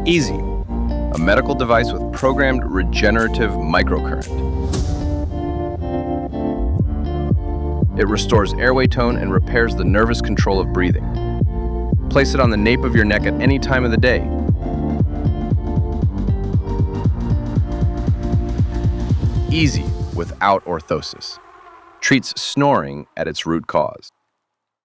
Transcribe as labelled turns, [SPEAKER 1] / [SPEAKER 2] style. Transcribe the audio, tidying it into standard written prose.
[SPEAKER 1] IZZZY, a medical device with programmed regenerative microcurrent. It restores airway tone and repairs the nervous control of breathing. Place it on the nape of your neck at any time of the day. IZZZY without orthosis. Treats snoring at its root cause.